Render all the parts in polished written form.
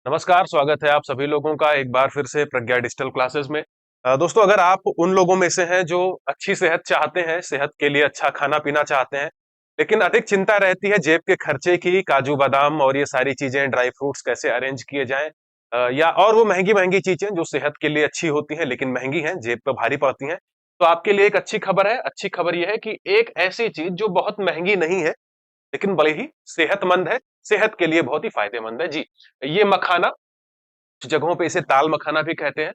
नमस्कार, स्वागत है आप सभी लोगों का एक बार फिर से प्रज्ञा डिजिटल क्लासेस में। दोस्तों, अगर आप उन लोगों में से हैं जो अच्छी सेहत चाहते हैं, सेहत के लिए अच्छा खाना-पीना चाहते हैं, लेकिन अधिक चिंता रहती है जेब के खर्चे की, काजू बादाम और ये सारी चीजें, ड्राई फ्रूट्स कैसे अरेंज किए जाएं, या और वो महंगी-महंगी चीजें जो सेहत के लिए अच्छी होती हैं लेकिन महंगी हैं, जेब पे भारी पड़ती हैं। तो आपके लिए एक अच्छी खबर है। अच्छी खबर ये है कि एक ऐसी चीज जो बहुत महंगी नहीं है, लेकिन बड़ी ही सेहतमंद है, सेहत के लिए बहुत ही फायदेमंद है। जी, ये मखाना, कुछ जगहों पे इसे ताल मखाना भी कहते हैं।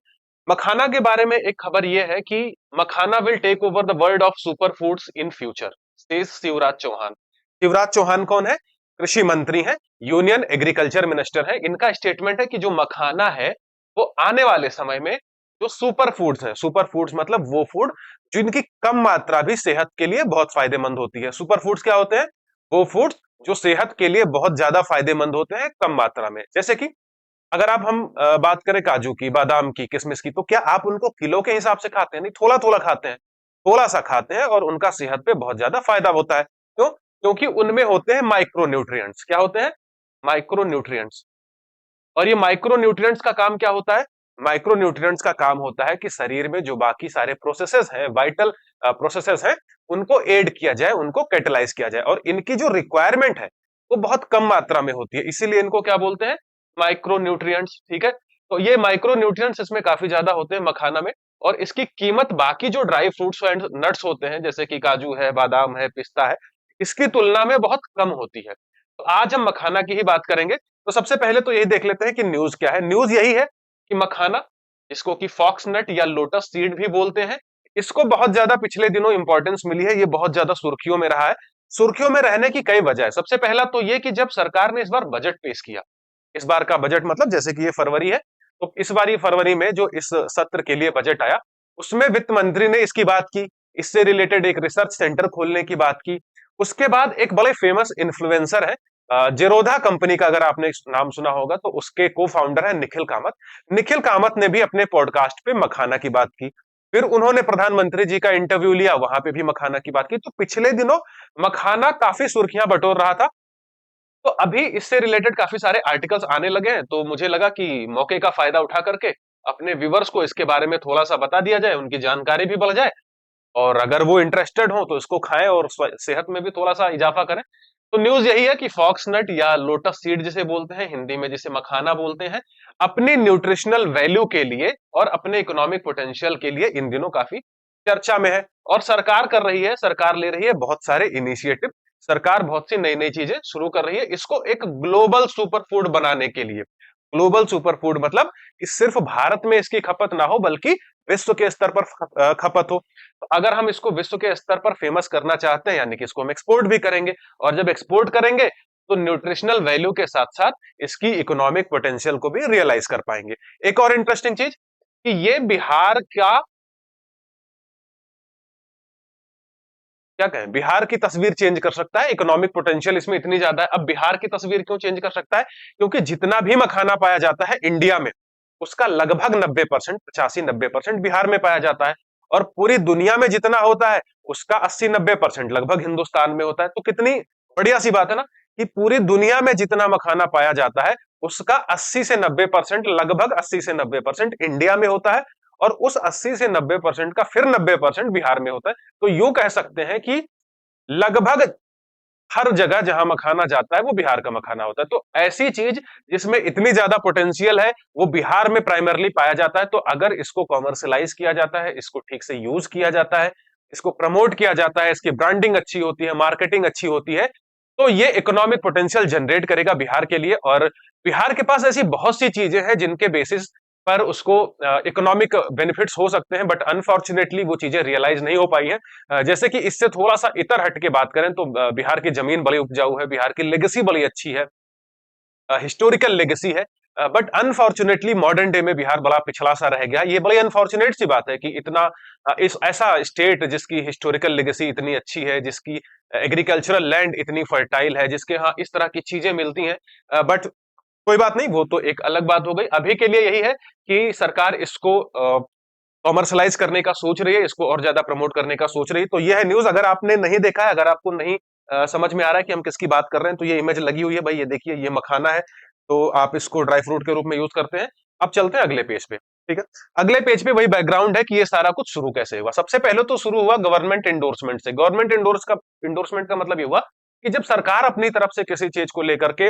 मखाना के बारे में एक खबर यह है कि makhana will take over the world of super foods in future, says Shivraj Chouhan. Shivraj Chouhan कौन है? कृषि मंत्री हैं, यूनियन एग्रीकल्चर मिनिस्टर है। इनका स्टेटमेंट है कि जो मखाना है वो आने वाले समय में जो सुपर फूड्स हैं, सुपर फूड्स मतलब वो फूड जिनकी कम मात्रा भी सेहत के लिए बहुत फायदेमंद होती है। सुपर फूड्स क्या होते हैं? वो फूड्स जो सेहत के लिए बहुत ज्यादा फायदेमंद होते हैं कम मात्रा में। जैसे कि अगर आप हम बात करें काजू की, बादाम की, किशमिश की, तो क्या आप उनको किलो के हिसाब से खाते हैं? नहीं, थोड़ा-थोड़ा खाते हैं। थोड़ा-सा खाते हैं और उनका सेहत पे बहुत ज्यादा फायदा होता है। क्यों? क्योंकि उनमें होते हैं माइक्रो न्यूट्रिएंट्स। क्या होते हैं? Micro nutrients. और ये माइक्रो न्यूट्रिएंट्स का काम क्या होता है? माइक्रो न्यूट्रिएंट्स का काम होता है कि शरीर में जो बाकी सारे प्रोसेसेस हैं, वाइटल प्रोसेसेस हैं, उनको एड किया जाए, उनको कैटेलाइज किया जाए, और इनकी जो रिक्वायरमेंट है वो बहुत कम मात्रा में होती है। इसीलिए इनको क्या बोलते हैं? Micro nutrients. ठीक है? तो ये माइक्रो न्यूट्रिएंट्स इसमें काफी ज्यादा होते हैं मखाना में। और इसकी कीमत बाकी जो ड्राई फ्रूट्स एंड नट्स होते हैं, जैसे कि काजू है, बादाम है, पिस्ता है, इसकी तुलना में बहुत कम होती है। तो आज हम मखाना की ही बात करेंगे। तो सबसे पहले तो यही देख लेते हैं कि न्यूज क्या है। न्यूज यही है कि मखाना, जिसको कि फॉक्स नट या लोटस सीड भी बोलते हैं, इसको बहुत ज्यादा पिछले दिनों इंपॉर्टेंस मिली है। ये बहुत ज्यादा सुर्खियों में रहा है। सुर्खियों में रहने की कई वजह है। सबसे पहला तो ये कि जब सरकार ने इस बार बजट पेश किया, इस बार का बजट मतलब जैसे कि ये फरवरी है, तो इस बार ये फरवरी में जो इस सत्र के लिए बजट आया, उसमें वित्त मंत्री ने इसकी बात की, इससे रिलेटेड एक रिसर्च सेंटर खोलने की बात की। उसके बाद एक बड़े फेमस इन्फ्लुएंसर है, जेरोधा कंपनी का अगर आपने नाम सुना होगा, तो उसके को फाउंडर है निखिल कामत। निखिल कामत ने भी अपने पॉडकास्ट पे मखाना की बात की। फिर उन्होंने प्रधानमंत्री जी का इंटरव्यू लिया, वहां पे भी मखाना की बात की। तो पिछले दिनों मखाना काफी सुर्खियां बटोर रहा था। तो अभी इससे रिलेटेड काफी सारे आर्टिकल्स आने लगे हैं, तो मुझे लगा कि मौके का फायदा उठा करके अपने व्यूवर्स को इसके बारे में थोड़ा सा बता दिया जाए, उनकी जानकारी भी बढ़ जाए, और अगर वो इंटरेस्टेड हो तो इसको खाएं और सेहत में भी थोड़ा सा इजाफा करें। तो न्यूज यही है कि फॉक्स नट या लोटस सीड जिसे बोलते हैं, हिंदी में जिसे मखाना बोलते हैं, अपनी न्यूट्रिशनल वैल्यू के लिए और अपने इकोनॉमिक पोटेंशियल के लिए इन दिनों काफी चर्चा में है। और सरकार कर रही है, सरकार ले रही है बहुत सारे इनिशिएटिव। सरकार बहुत सी नई नई चीजें शुरू कर रही है इसको एक ग्लोबल सुपर फूड बनाने के लिए। ग्लोबल सुपर फूड मतलब कि सिर्फ भारत में इसकी खपत ना हो, बल्कि विश्व के स्तर पर खपत हो। तो अगर हम इसको विश्व के स्तर पर फेमस करना चाहते हैं, यानी कि इसको हम एक्सपोर्ट भी करेंगे, और जब एक्सपोर्ट करेंगे तो न्यूट्रिशनल वैल्यू के साथ साथ इसकी इकोनॉमिक पोटेंशियल को भी रियलाइज कर पाएंगे। एक और इंटरेस्टिंग चीज कि ये बिहार का, क्या कहें, बिहार की तस्वीर चेंज कर सकता है। इकोनॉमिक पोटेंशियल इसमें इतनी ज्यादा है। अब बिहार की तस्वीर क्यों चेंज कर सकता है? क्योंकि जितना भी मखाना पाया जाता है इंडिया में, उसका लगभग 90%, 85-90% बिहार में पाया जाता है। और पूरी दुनिया में जितना होता है उसका 80-90% लगभग हिंदुस्तान में होता है। तो कितनी बढ़िया सी बात है ना, कि पूरी दुनिया में जितना मखाना पाया जाता है उसका 80 से 90%, लगभग 80 से 90% इंडिया में होता है। और उस 80 से 90% का फिर 90% बिहार में होता है। तो यूं कह सकते हैं कि लगभग हर जगह जहां मखाना जाता है वो बिहार का मखाना होता है। तो ऐसी चीज जिसमें इतनी ज्यादा पोटेंशियल है वो बिहार में प्राइमरली पाया जाता है। तो अगर इसको कॉमर्शलाइज किया जाता है, इसको ठीक से यूज किया जाता है, इसको प्रमोट किया जाता है, इसकी ब्रांडिंग अच्छी होती है, मार्केटिंग अच्छी होती है, तो ये इकोनॉमिक पोटेंशियल जनरेट करेगा बिहार के लिए। और बिहार के पास ऐसी बहुत सी चीजें हैं जिनके बेसिस पर उसको इकोनॉमिक बेनिफिट्स हो सकते हैं, बट अनफॉर्चुनेटली वो चीजें रियलाइज नहीं हो पाई हैं। जैसे कि इससे थोड़ा सा इतर हट के बात करें तो बिहार की जमीन बड़ी उपजाऊ है, बिहार की लेगेसी बड़ी अच्छी है, हिस्टोरिकल लेगेसी है। बट अनफॉर्चुनेटली मॉडर्न डे में बिहार बड़ा पिछड़ा सा रह गया। ये बड़ी अनफॉर्चुनेट सी बात है कि इतना इस ऐसा स्टेट जिसकी हिस्टोरिकल लेगेसी इतनी अच्छी है, जिसकी एग्रीकल्चरल लैंड इतनी फर्टाइल है, जिसके यहाँ इस तरह की चीजें मिलती हैं, बट कोई बात नहीं, वो तो एक अलग बात हो गई। अभी के लिए यही है कि सरकार इसको कॉमर्शलाइज करने का सोच रही है, इसको और ज्यादा प्रमोट करने का सोच रही है। तो ये है न्यूज। अगर आपने नहीं देखा है, अगर आपको नहीं समझ में आ रहा है कि हम किसकी बात कर रहे हैं, तो ये इमेज लगी हुई है भाई, ये देखिए, ये मखाना है। तो आप इसको ड्राई फ्रूट के रूप में यूज करते हैं। अब चलते हैं अगले पेज पे। ठीक है, अगले पेज पे वही बैकग्राउंड है कि ये सारा कुछ शुरू कैसे हुआ। सबसे पहले तो शुरू हुआ गवर्नमेंट इंडोर्समेंट से। गवर्नमेंट इंडोर्समेंट का मतलब ये हुआ कि जब सरकार अपनी तरफ से किसी चीज को लेकर के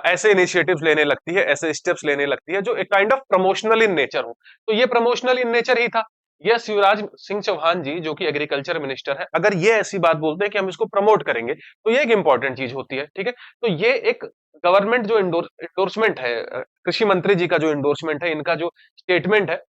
ऐसे इनिशिएटिव्स लेने लगती है, ऐसे स्टेप्स लेने लगती है जो एक kind of promotional in nature हो, तो ये प्रमोशनल इन नेचर ही था। ये शिवराज सिंह चौहान जी जो कि एग्रीकल्चर मिनिस्टर है, अगर ये ऐसी बात बोलते हैं कि हम इसको प्रमोट करेंगे, तो ये एक इंपॉर्टेंट चीज होती है। ठीक है, तो ये एक गवर्नमेंट जो इंडोर्समेंट है, कृषि मंत्री जी का जो इंडोर्समेंट है, इनका जो स्टेटमेंट है,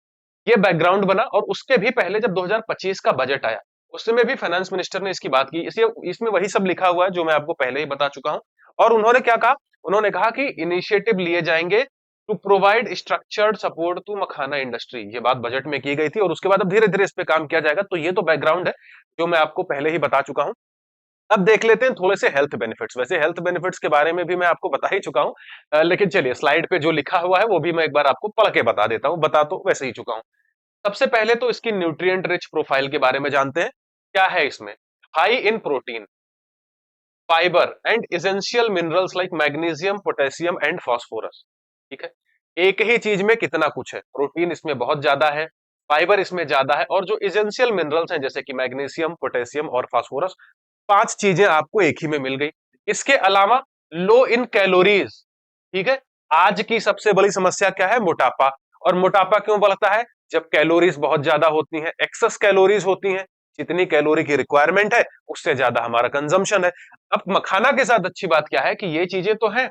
ये बैकग्राउंड बना। और उसके भी पहले जब 2025 का बजट आया, उस समय भी फाइनेंस मिनिस्टर ने इसकी बात की। इसमें वही सब लिखा हुआ है जो मैं आपको पहले ही बता चुका हूं। और उन्होंने क्या कहा, उन्होंने कहा कि इनिशिएटिव लिए जाएंगे to provide structured support to makhana industry. ये बात बजट में की गई थी और उसके बाद अब धीरे धीरे इस पे काम किया जाएगा। तो ये तो बैकग्राउंड है जो मैं आपको पहले ही बता चुका हूं। अब देख लेते हैं थोड़े से हेल्थ बेनिफिट्स। वैसे हेल्थ बेनिफिट्स के बारे में भी मैं आपको बता ही चुका हूं, लेकिन चलिए स्लाइड पे जो लिखा हुआ है वो भी मैं एक बार आपको पढ़ के बता देता हूं। बता तो वैसे ही चुका हूं। सबसे पहले तो इसकी न्यूट्रिएंट रिच प्रोफाइल के बारे में जानते हैं। क्या है इसमें? High in protein, fibre and essential minerals like magnesium, potassium and phosphorus. ठीक है, एक ही चीज में कितना कुछ है। प्रोटीन इसमें बहुत ज्यादा है, फाइबर इसमें ज्यादा है, और जो इसेंशियल मिनरल्स हैं जैसे कि मैग्नीशियम, पोटेशियम और फास्फोरस, 5 चीजें आपको एक ही में मिल गई। इसके अलावा लो इन कैलोरीज। ठीक है, आज की सबसे बड़ी समस्या क्या है? मोटापा। और मोटापा क्यों बढ़ता है? जब कैलोरीज बहुत ज्यादा होती हैं, एक्सेस कैलोरीज होती हैं। जितनी कैलोरी की रिक्वायरमेंट है उससे ज्यादा हमारा कंजम्पशन है। अब मखाना के साथ अच्छी बात क्या है कि ये चीजें तो हैं,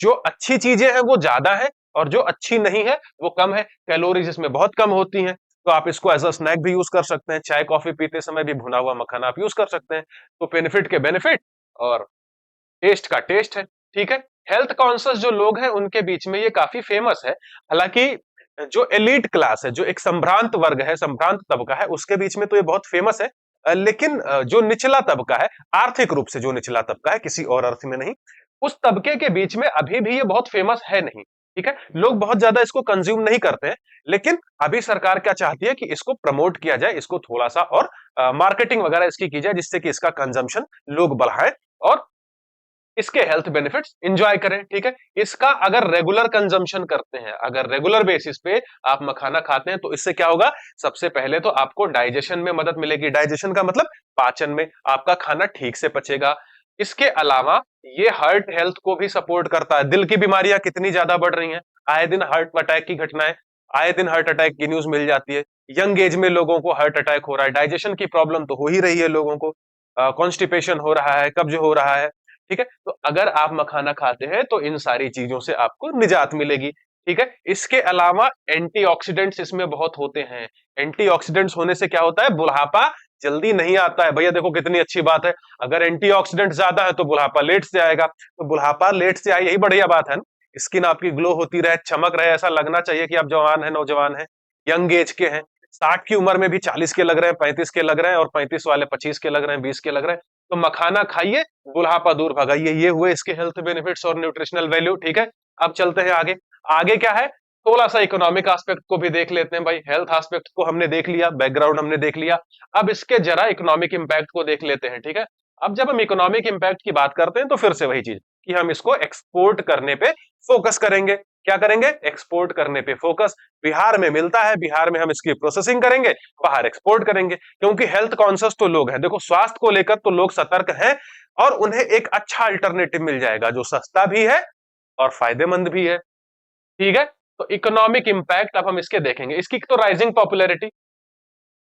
जो अच्छी चीजें हैं वो ज्यादा है और जो अच्छी नहीं है वो कम है। कैलोरीज इसमें बहुत कम होती हैं, तो आप इसको एज अ स्नैक भी यूज कर सकते हैं। चाय कॉफी पीते समय भी भुना हुआ मखाना आप यूज कर सकते हैं। तो बेनिफिट के बेनिफिट और टेस्ट का टेस्ट है। ठीक है, हेल्थ कॉन्शियस जो लोग हैं उनके बीच में ये काफी फेमस है। हालांकि जो एलीट क्लास है, जो एक संभ्रांत वर्ग है, संभ्रांत तबका है, उसके बीच में तो ये बहुत फेमस है। लेकिन जो निचला तबका है, आर्थिक रूप से जो निचला तबका है, किसी और अर्थ में नहीं, उस तबके के बीच में अभी भी ये बहुत फेमस है नहीं। ठीक है, लोग बहुत ज्यादा इसको कंज्यूम नहीं करते हैं। लेकिन अभी सरकार क्या चाहती है कि इसको प्रमोट किया जाए, इसको थोड़ा सा और मार्केटिंग वगैरह इसकी की जाए, जिससे कि इसका कंजम्पशन लोग बढ़ाएं और इसके हेल्थ बेनिफिट्स एंजॉय करें। ठीक है, इसका अगर रेगुलर कंजम्पशन करते हैं, अगर रेगुलर बेसिस पे आप मखाना खाते हैं, तो इससे क्या होगा? सबसे पहले तो आपको डाइजेशन में मदद मिलेगी। डाइजेशन का मतलब पाचन में, आपका खाना ठीक से पचेगा। इसके अलावा ये हार्ट हेल्थ को भी सपोर्ट करता है। दिल की बीमारियां कितनी ज्यादा बढ़ रही हैं, आए दिन हार्ट अटैक की घटनाएं, आए दिन हार्ट अटैक की न्यूज मिल जाती है। यंग एज में लोगों को हार्ट अटैक हो रहा है, डाइजेशन की प्रॉब्लम तो हो ही रही है लोगों को, कॉन्स्टिपेशन हो रहा है, कब्ज हो रहा है। ठीक है, तो अगर आप मखाना खाते हैं तो इन सारी चीजों से आपको निजात मिलेगी। ठीक है, इसके अलावा एंटीऑक्सीडेंट्स इसमें बहुत होते हैं। एंटीऑक्सीडेंट्स होने से क्या होता है? बुढ़ापा जल्दी नहीं आता है। भैया देखो कितनी अच्छी बात है, अगर एंटीऑक्सीडेंट ज्यादा है तो बुढ़ापा लेट से आएगा। तो बुढ़ापा लेट से आए, यही बढ़िया बात है ना। स्किन आपकी ग्लो होती रहे, चमक रहे, ऐसा लगना चाहिए कि आप जवान है, नौजवान है, यंग एज के हैं। 60 की उम्र में भी 40 के लग रहे हैं, 35 के लग रहे हैं, और 35 वाले 25 के लग रहे हैं, 20 के लग रहे हैं। तो मखाना खाइए, बुढ़ापा दूर भगाइए। ये हुए इसके हेल्थ बेनिफिट्स और न्यूट्रिशनल वैल्यू। ठीक है, अब चलते हैं आगे। आगे क्या है? थोड़ा सा इकोनॉमिक एस्पेक्ट को भी देख लेते हैं भाई। हेल्थ एस्पेक्ट को हमने देख लिया, बैकग्राउंड हमने देख लिया, अब इसके जरा इकोनॉमिक इंपैक्ट को देख लेते हैं। ठीक है, अब जब हम इकोनॉमिक इंपैक्ट की बात करते हैं तो फिर से वही चीज कि हम इसको एक्सपोर्ट करने पे फोकस करेंगे। क्या करेंगे? एक्सपोर्ट करने पे फोकस। बिहार में मिलता है, बिहार में हम इसकी प्रोसेसिंग करेंगे, बाहर एक्सपोर्ट करेंगे। क्योंकि हेल्थ कॉन्शियस तो लोग हैं, देखो स्वास्थ्य को लेकर तो लोग सतर्क हैं, और उन्हें एक अच्छा अल्टरनेटिव मिल जाएगा जो सस्ता भी है और फायदेमंद भी है। ठीक है, तो इकोनॉमिक इंपैक्ट अब हम इसके देखेंगे। इसकी तो राइजिंग पॉपुलैरिटी,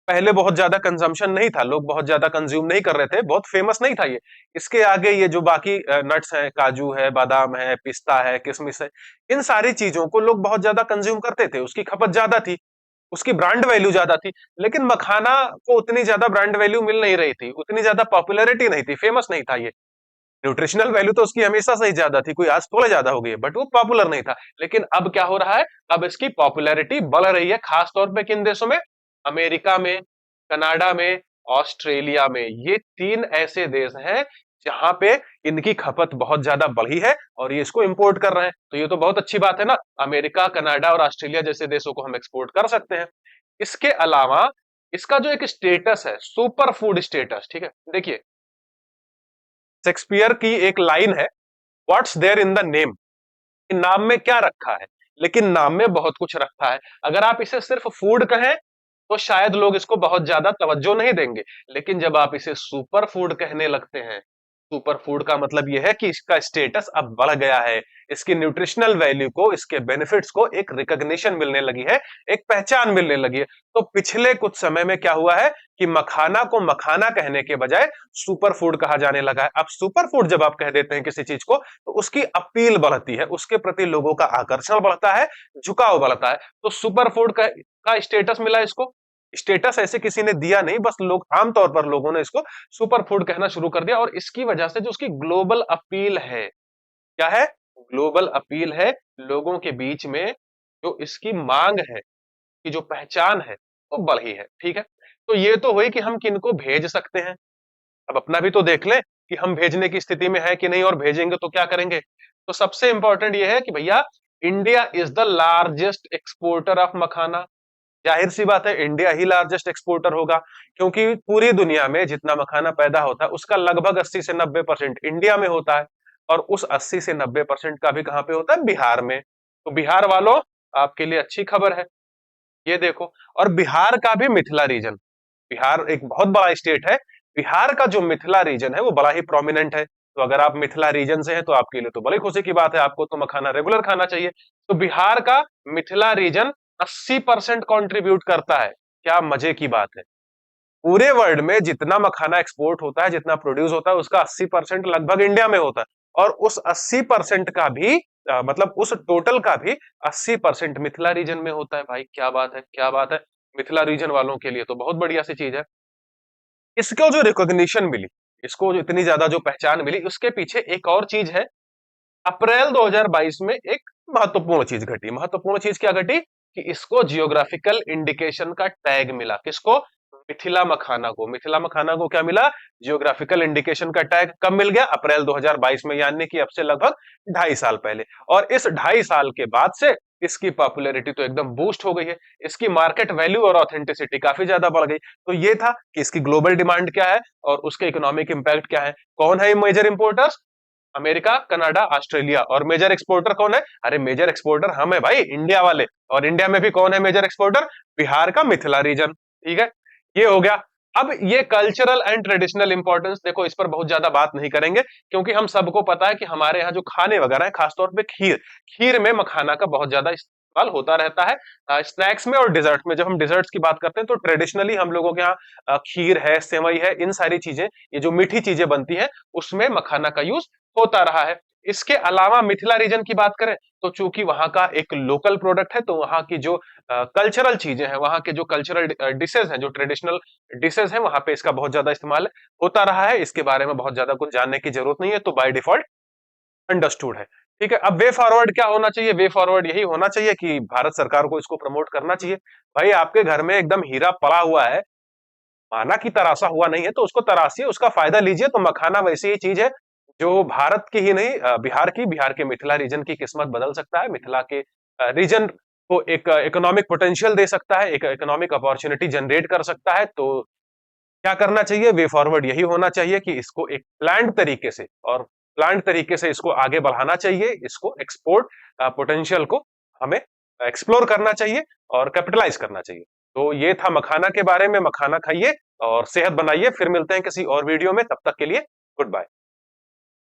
पहले बहुत ज्यादा कंजम्पशन नहीं था, लोग बहुत ज्यादा कंज्यूम नहीं कर रहे थे, बहुत फेमस नहीं था ये। इसके आगे ये जो बाकी नट्स हैं, काजू है, बादाम है, पिस्ता है, किशमिश है, इन सारी चीजों को लोग बहुत ज्यादा कंज्यूम करते थे, उसकी खपत ज्यादा थी, उसकी ब्रांड वैल्यू ज्यादा थी। लेकिन मखाना को उतनी ज्यादा ब्रांड वैल्यू मिल नहीं रही थी, उतनी ज्यादा पॉपुलैरिटी नहीं थी, फेमस नहीं था ये। न्यूट्रिशनल वैल्यू तो उसकी हमेशा से ही ज्यादा थी, कोई आज थोड़ा ज्यादा हो गई है, बट वो पॉपुलर नहीं था। लेकिन अब क्या हो रहा है? अब इसकी पॉपुलैरिटी बढ़ रही है, खास तौर पे किन देशों में? अमेरिका में, कनाडा में, ऑस्ट्रेलिया में। ये 3 ऐसे देश हैं जहां पे इनकी खपत बहुत ज्यादा बढ़ी है और ये इसको इंपोर्ट कर रहे हैं। तो ये तो बहुत अच्छी बात है ना, अमेरिका, कनाडा और ऑस्ट्रेलिया जैसे देशों को हम एक्सपोर्ट कर सकते हैं। इसके अलावा इसका जो एक स्टेटस है, सुपर फूड स्टेटस। ठीक है, देखिए शेक्सपियर की एक लाइन है, what's there in the name. कि नाम में क्या रखा है, लेकिन नाम में बहुत कुछ रखा है। अगर आप इसे सिर्फ फूड कहें तो शायद लोग इसको बहुत ज्यादा तवज्जो नहीं देंगे, लेकिन जब आप इसे सुपर फूड कहने लगते हैं, सुपर फूड का मतलब यह है कि इसका स्टेटस अब बढ़ गया है, इसकी न्यूट्रिशनल वैल्यू को, इसके बेनिफिट्स को एक रिकॉग्निशन मिलने लगी है, एक पहचान मिलने लगी है। तो पिछले कुछ समय में क्या हुआ है कि मखाना को मखाना कहने के बजाय सुपर फूड कहा जाने लगा है। अब सुपर फूड जब आप कह देते हैं किसी चीज को, तो उसकी अपील बढ़ती है, उसके प्रति लोगों का आकर्षण बढ़ता है, झुकाव बढ़ता है। तो सुपर फूड का स्टेटस मिला इसको। स्टेटस ऐसे किसी ने दिया नहीं, बस लोग आमतौर पर लोगों ने इसको सुपर फूड कहना शुरू कर दिया, और इसकी वजह से जो उसकी ग्लोबल अपील है, क्या है, ग्लोबल अपील है, लोगों के बीच में जो इसकी मांग है, की जो पहचान है, वो बढ़ी है। ठीक है, तो ये तो हुई कि हम किनको भेज सकते हैं। अब अपना भी तो देख लें कि हम भेजने की स्थिति में है कि नहीं, और भेजेंगे तो क्या करेंगे। तो सबसे इंपॉर्टेंट ये है कि भैया, India is the largest exporter of makhana. जाहिर सी बात है, इंडिया ही लार्जेस्ट एक्सपोर्टर होगा, क्योंकि पूरी दुनिया में जितना मखाना पैदा होता है उसका लगभग 80 से 90% इंडिया में होता है, और उस 80 से 90% का भी कहां पे होता है, बिहार में। तो बिहार वालों, आपके लिए अच्छी खबर है, ये देखो। और बिहार का भी मिथिला रीजन, बिहार एक बहुत बड़ा स्टेट है, बिहार का जो मिथिला रीजन है वो बड़ा ही प्रोमिनेंट है। तो अगर आप मिथिला रीजन से हैं तो आपके लिए तो बड़ी खुशी की बात है, आपको तो मखाना रेगुलर खाना चाहिए। तो बिहार का मिथिला रीजन 80% कंट्रीब्यूट करता है। क्या मजे की बात है, पूरे वर्ल्ड में जितना मखाना एक्सपोर्ट होता है, जितना प्रोड्यूस होता है, उसका 80% लगभग इंडिया में होता है, और उस 80% का भी मतलब उस टोटल का भी 80% मिथिला रीजन में होता है। भाई क्या बात है, क्या बात है, मिथिला रीजन वालों के लिए तो बहुत बढ़िया सी चीज है। इसको जो रिकॉग्निशन मिली, इसको जो इतनी ज्यादा जो पहचान मिली, उसके पीछे एक और चीज है। अप्रैल 2022 में एक महत्वपूर्ण चीज घटी। महत्वपूर्ण चीज क्या घटी कि इसको जियोग्राफिकल इंडिकेशन का टैग मिला। किसको, मिथिला मखाना को। मिथिला मखाना को क्या मिला, जियोग्राफिकल इंडिकेशन का टैग। कब मिल गया, अप्रैल 2022 में, यानी कि अब से लगभग 2.5 साल पहले। और इस 2.5 साल के बाद से इसकी पॉपुलैरिटी तो एकदम बूस्ट हो गई है, इसकी मार्केट वैल्यू और ऑथेंटिसिटी काफी ज्यादा बढ़ गई। तो ये था कि इसकी ग्लोबल डिमांड क्या है और उसके इकोनॉमिक इंपैक्ट क्या है। कौन है major importers, America, Canada, Australia. और मेजर एक्सपोर्टर कौन है, अरे मेजर एक्सपोर्टर हम है भाई, इंडिया वाले। और इंडिया में भी कौन है मेजर एक्सपोर्टर, बिहार का मिथिला रीजन। ठीक है, ये हो गया। अब ये कल्चरल एंड ट्रेडिशनल इंपॉर्टेंस, देखो इस पर बहुत ज्यादा बात नहीं करेंगे, क्योंकि हम सबको पता है कि हमारे यहाँ जो खाने वगैरह है, खासतौर पे खीर, खीर में मखाना का बहुत ज्यादा इस्तेमाल होता रहता है। स्नैक्स में और डिजर्ट में, जब हम डिजर्ट्स की बात करते हैं तो ट्रेडिशनली हम लोगों के यहाँ खीर है, सेवई है, इन सारी चीजें, ये जो मीठी चीजें बनती हैं, उसमें मखाना का यूज होता रहा है। इसके अलावा मिथिला रीजन की बात करें तो चूंकि वहां का एक लोकल प्रोडक्ट है, तो वहां की जो कल्चरल चीजें हैं, वहां के जो कल्चरल डिशेज हैं, जो ट्रेडिशनल डिशेज हैं, वहां पे इसका बहुत ज्यादा इस्तेमाल होता रहा है। इसके बारे में बहुत ज्यादा कुछ जानने की जरूरत नहीं है, तो बाय डिफॉल्ट अंडरस्टूड है। ठीक है, अब वे फॉरवर्ड क्या होना चाहिए, वे फॉरवर्ड यही होना चाहिए कि भारत सरकार को इसको प्रमोट करना चाहिए। भाई आपके घर में एकदम हीरा पड़ा हुआ है, माना कि तराशा हुआ नहीं है, तो उसको तराशिए, उसका फायदा लीजिए। तो मखाना वैसी ही चीज है जो भारत की ही नहीं, बिहार के मिथिला रीजन की किस्मत बदल सकता है, मिथिला के रीजन को एक इकोनॉमिक पोटेंशियल दे सकता है, एक इकोनॉमिक अपॉर्चुनिटी जनरेट कर सकता है। तो क्या करना चाहिए, वे फॉरवर्ड यही होना चाहिए कि इसको एक प्लान्ड तरीके से, और प्लान्ड तरीके से इसको आगे बढ़ाना चाहिए, इसको एक्सपोर्ट पोटेंशियल को हमें एक्सप्लोर करना चाहिए और कैपिटलाइज करना चाहिए। तो ये था मखाना के बारे में। मखाना खाइए और सेहत बनाइए। फिर मिलते हैं किसी और वीडियो में, तब तक के लिए गुड बाय।